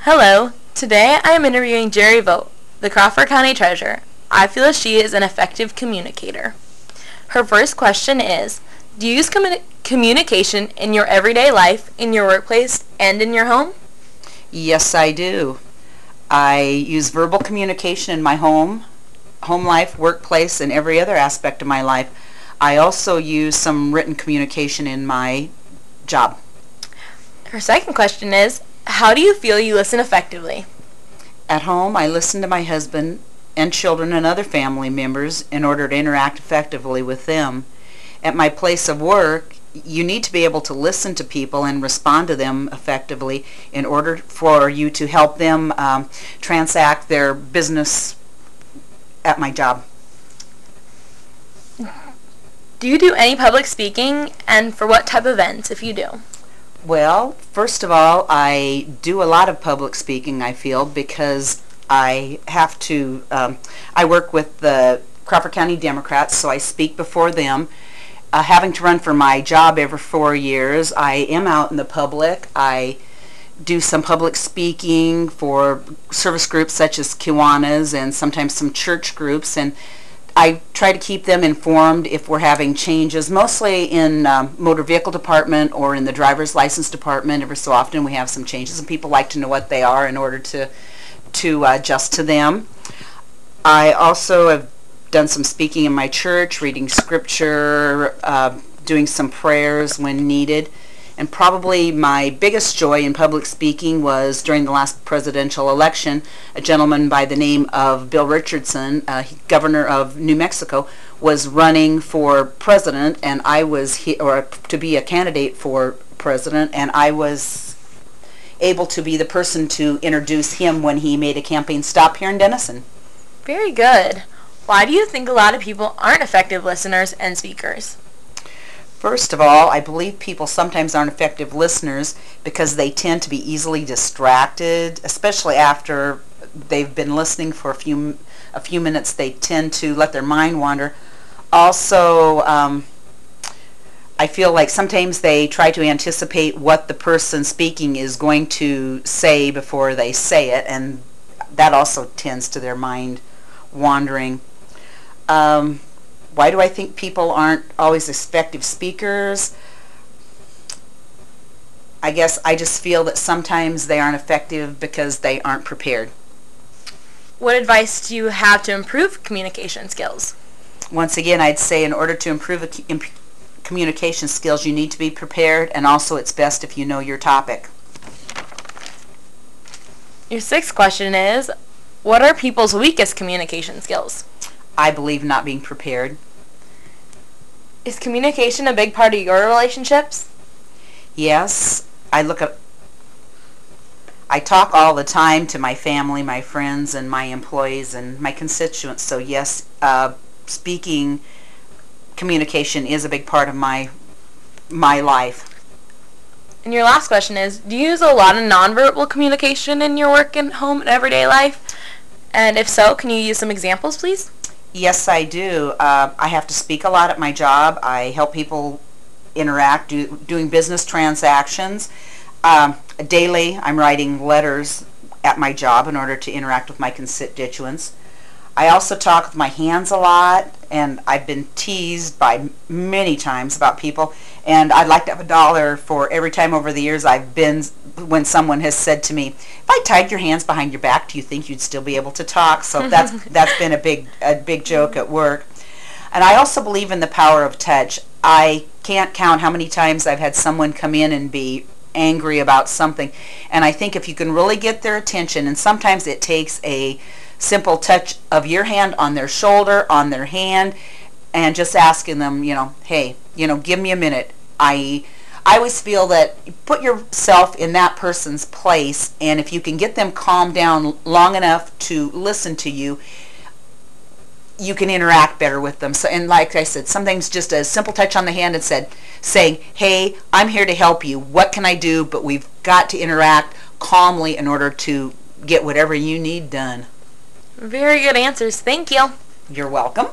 Hello. Today I am interviewing Jerry Vogt, the Crawford County Treasurer. I feel she is an effective communicator. Her first question is, do you use communication in your everyday life, in your workplace, and in your home? Yes, I do. I use verbal communication in my home life, workplace, and every other aspect of my life. I also use some written communication in my job. Her second question is, how do you feel you listen effectively? At home, I listen to my husband and children and other family members in order to interact effectively with them. At my place of work, you need to be able to listen to people and respond to them effectively in order for you to help them transact their business at my job. Do you do any public speaking, and for what type of events, if you do? Well, first of all, I do a lot of public speaking, I feel, because I have to, I work with the Crawford County Democrats, so I speak before them. Having to run for my job every 4 years, I am out in the public. I do some public speaking for service groups such as Kiwanis and sometimes some church groups, and I try to keep them informed if we're having changes, mostly in motor vehicle department or in the driver's license department. Every so often we have some changes and people like to know what they are in order to adjust to them. I also have done some speaking in my church, reading scripture, doing some prayers when needed. And probably my biggest joy in public speaking was during the last presidential election. A gentleman by the name of Bill Richardson, governor of New Mexico, was running for president, and I was to be a candidate for president, and I was able to be the person to introduce him when he made a campaign stop here in Denison. Very good. Why do you think a lot of people aren't effective listeners and speakers? First of all, I believe people sometimes aren't effective listeners because they tend to be easily distracted, especially after they've been listening for a few minutes. They tend to let their mind wander. Also, I feel like sometimes they try to anticipate what the person speaking is going to say before they say it, and that also tends to their mind wandering. Why do I think people aren't always effective speakers? I guess I just feel that sometimes they aren't effective because they aren't prepared. What advice do you have to improve communication skills? Once again, I'd say in order to improve communication skills, you need to be prepared, and also it's best if you know your topic. Your sixth question is, what are people's weakest communication skills? I believe not being prepared. Is communication a big part of your relationships? Yes. I talk all the time to my family, my friends, and my employees and my constituents. So yes, speaking communication is a big part of my life. And your last question is, do you use a lot of nonverbal communication in your work and home and everyday life? And if so, can you use some examples, please? Yes, I do. I have to speak a lot at my job. I help people interact, doing business transactions. Daily, I'm writing letters at my job in order to interact with my constituents. I also talk with my hands a lot, and I've been teased by many times about people, and I'd like to have $1 for every time over the years I've been when someone has said to me, if I tied your hands behind your back, do you think you'd still be able to talk? So that's been a big joke at work. And I also believe in the power of touch. I can't count how many times I've had someone come in and be angry about something, and I think if you can really get their attention, and sometimes it takes a simple touch of your hand on their shoulder, on their hand, and just asking them, hey, give me a minute. I always feel that you put yourself in that person's place, and if you can get them calmed down long enough to listen to you, you can interact better with them. So, and like I said, sometimes just a simple touch on the hand and saying, hey, I'm here to help you. What can I do? But we've got to interact calmly in order to get whatever you need done. Very good answers. Thank you. You're welcome.